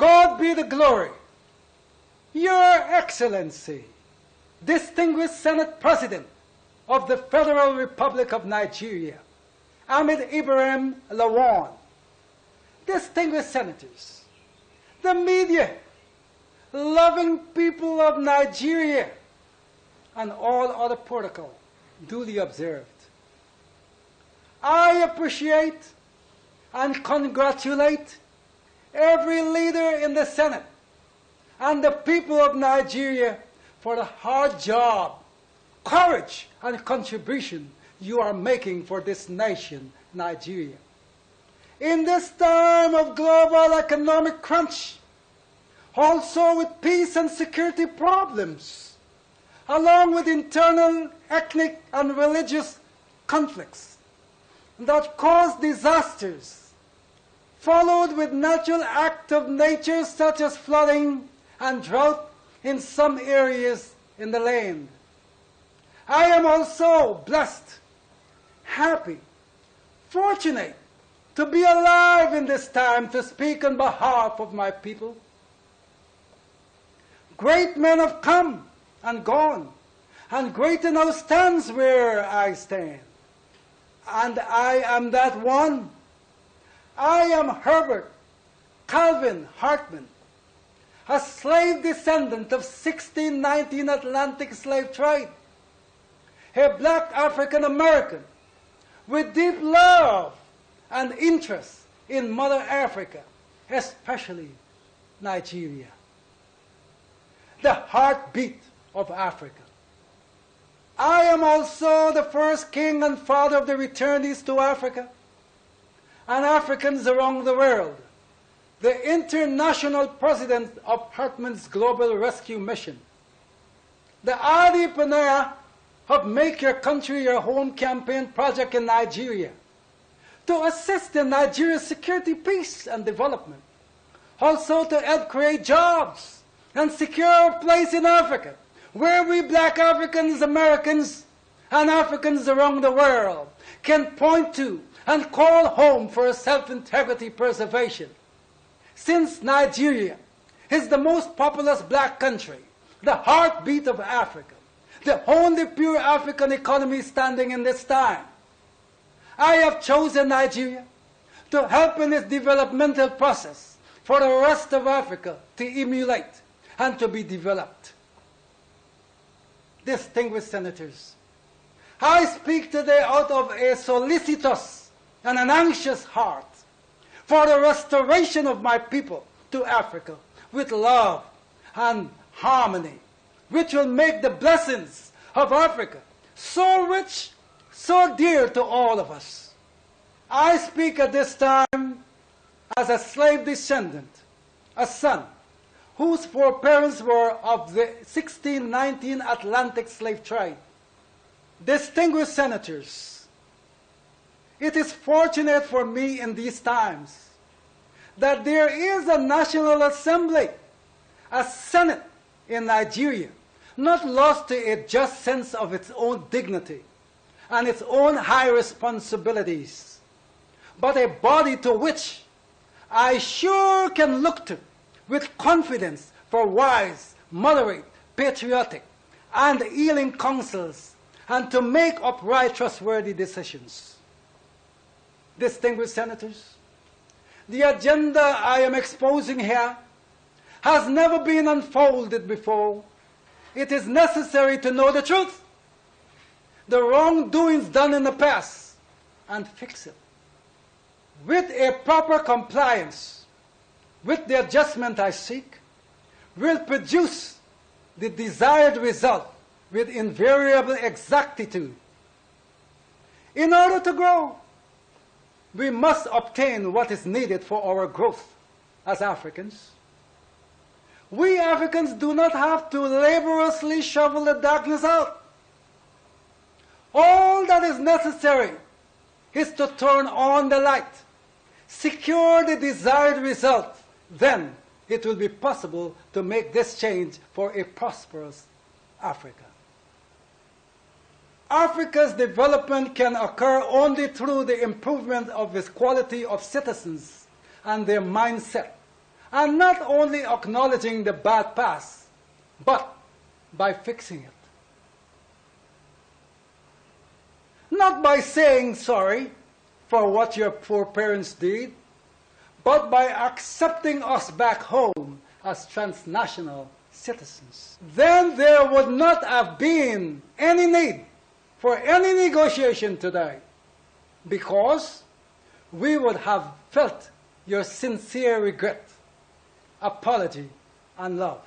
God be the glory. Your Excellency, distinguished Senate President of the Federal Republic of Nigeria, Ahmed Ibrahim Lawan, distinguished senators, the media, loving people of Nigeria, and all other protocol duly observed. I appreciate and congratulate every leader in the Senate and the people of Nigeria for the hard job, courage, and contribution you are making for this nation, Nigeria. In this time of global economic crunch, also with peace and security problems, along with internal ethnic and religious conflicts that cause disasters, followed with natural acts of nature such as flooding and drought in some areas in the land. I am also blessed, happy, fortunate to be alive in this time to speak on behalf of my people. Great men have come and gone, and greater now stands where I stand. And I am that one. I am Herbert Calvin Hartman, a slave descendant of 1619 Atlantic slave trade, a black African American with deep love and interest in Mother Africa, especially Nigeria, the heartbeat of Africa. I am also the first king and father of the returnees to Africa and Africans around the world, the international president of Hartman's Global Rescue Mission, the entrepreneur of Make Your Country Your Home campaign project in Nigeria to assist in Nigeria's security, peace, and development, also to help create jobs and secure a place in Africa where we black Africans, Americans, and Africans around the world can point to and call home for self-integrity preservation. Since Nigeria is the most populous black country, the heartbeat of Africa, the only pure African economy standing in this time, I have chosen Nigeria to help in its developmental process for the rest of Africa to emulate and to be developed. Distinguished senators, I speak today out of a solicitous and an anxious heart for the restoration of my people to Africa with love and harmony, which will make the blessings of Africa so rich, so dear to all of us. I speak at this time as a slave descendant, a son, whose foreparents were of the 1619 Atlantic slave trade. Distinguished senators, it is fortunate for me in these times that there is a National Assembly, a Senate in Nigeria, not lost to a just sense of its own dignity and its own high responsibilities, but a body to which I sure can look to with confidence for wise, moderate, patriotic, and healing counsels, and to make upright, trustworthy decisions. Distinguished senators, the agenda I am exposing here has never been unfolded before. It is necessary to know the truth, the wrongdoings done in the past, and fix it. With a proper compliance with the adjustment I seek, will produce the desired result with invariable exactitude. In order to grow, we must obtain what is needed for our growth as Africans. We Africans do not have to laboriously shovel the darkness out. All that is necessary is to turn on the light, secure the desired result. Then it will be possible to make this change for a prosperous Africa. Africa's development can occur only through the improvement of its quality of citizens and their mindset, and not only acknowledging the bad past, but by fixing it. Not by saying sorry for what your poor parents did, but by accepting us back home as transnational citizens. Then there would not have been any need for any negotiation today, because we would have felt your sincere regret, apology, and love.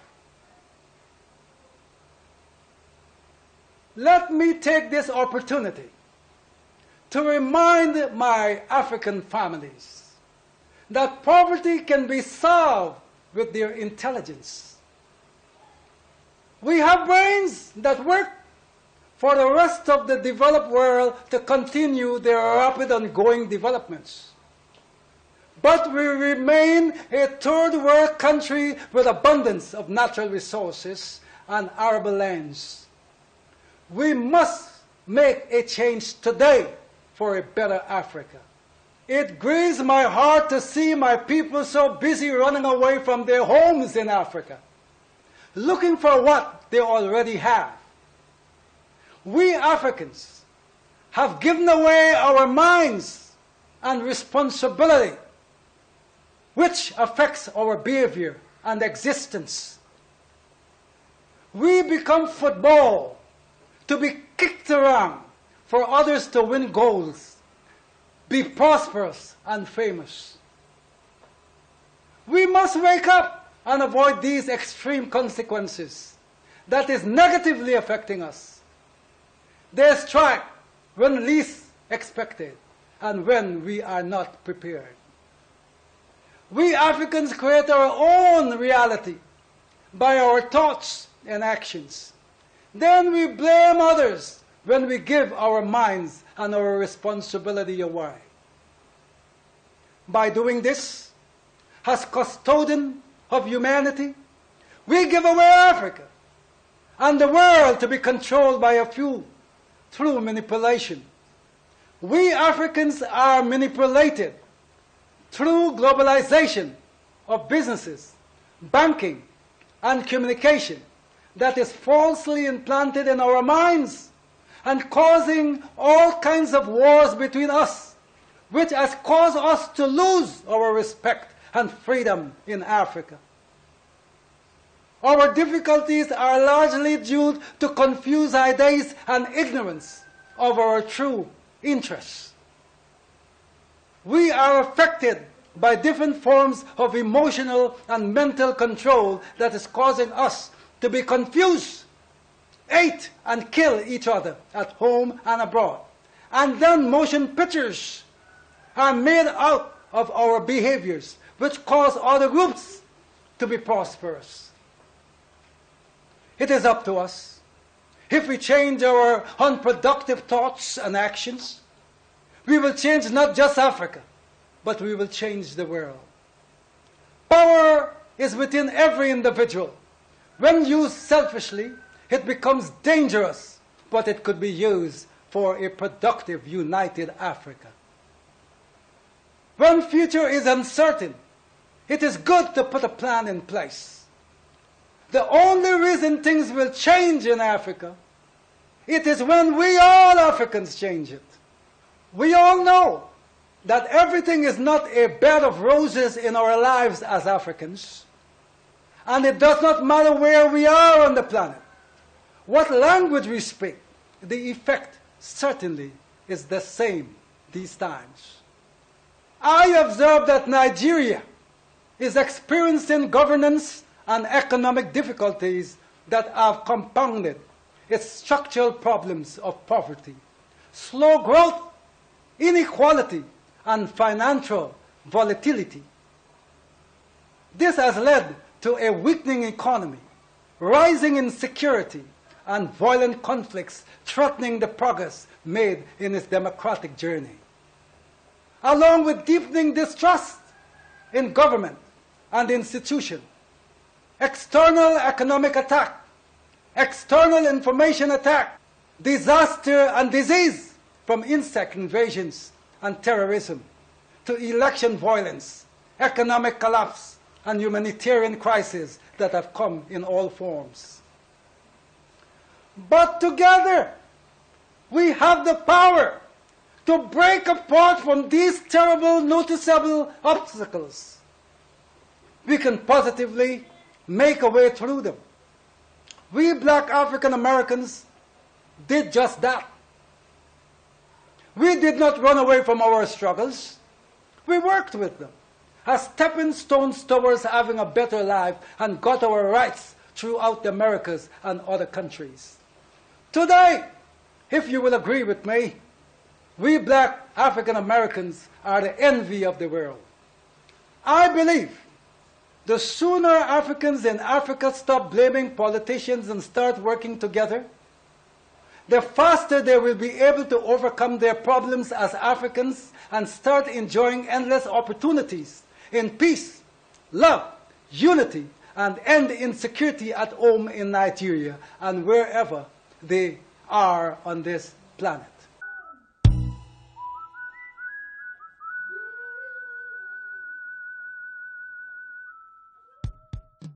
Let me take this opportunity to remind my African families that poverty can be solved with their intelligence. We have brains that work for the rest of the developed world to continue their rapid ongoing developments. But we remain a third world country with abundance of natural resources and arable lands. We must make a change today for a better Africa. It grieves my heart to see my people so busy running away from their homes in Africa, looking for what they already have. We Africans have given away our minds and responsibility, which affects our behavior and existence. We become football to be kicked around for others to win goals, be prosperous and famous. We must wake up and avoid these extreme consequences that is negatively affecting us. They strike when least expected and when we are not prepared. We Africans create our own reality by our thoughts and actions. Then we blame others when we give our minds and our responsibility away. By doing this, as custodian of humanity, we give away Africa and the world to be controlled by a few through manipulation. We Africans are manipulated through globalization of businesses, banking, and communication that is falsely implanted in our minds and causing all kinds of wars between us, which has caused us to lose our respect and freedom in Africa. Our difficulties are largely due to confused ideas and ignorance of our true interests. We are affected by different forms of emotional and mental control that is causing us to be confused, hate and kill each other at home and abroad. And then motion pictures are made out of our behaviors, which cause other groups to be prosperous. It is up to us. If we change our unproductive thoughts and actions, we will change not just Africa, but we will change the world. Power is within every individual. When used selfishly, it becomes dangerous, but it could be used for a productive, united Africa. When future is uncertain, it is good to put a plan in place. The only reason things will change in Africa, it is when we all Africans change it. We all know that everything is not a bed of roses in our lives as Africans. And it does not matter where we are on the planet, what language we speak, the effect certainly is the same these times. I observe that Nigeria is experiencing governance and economic difficulties that have compounded its structural problems of poverty, slow growth, inequality, and financial volatility. This has led to a weakening economy, rising insecurity, and violent conflicts threatening the progress made in its democratic journey, along with deepening distrust in government and institutions, external economic attack, external information attack, disaster and disease from insect invasions and terrorism, to election violence, economic collapse, and humanitarian crises that have come in all forms. But together, we have the power to break apart from these terrible, noticeable obstacles. We can positively make a way through them. We black African Americans did just that. We did not run away from our struggles. We worked with them as stepping stones towards having a better life and got our rights throughout the Americas and other countries. Today, if you will agree with me, we black African Americans are the envy of the world. I believe the sooner Africans in Africa stop blaming politicians and start working together, the faster they will be able to overcome their problems as Africans and start enjoying endless opportunities in peace, love, unity, and end insecurity at home in Nigeria and wherever they are on this planet.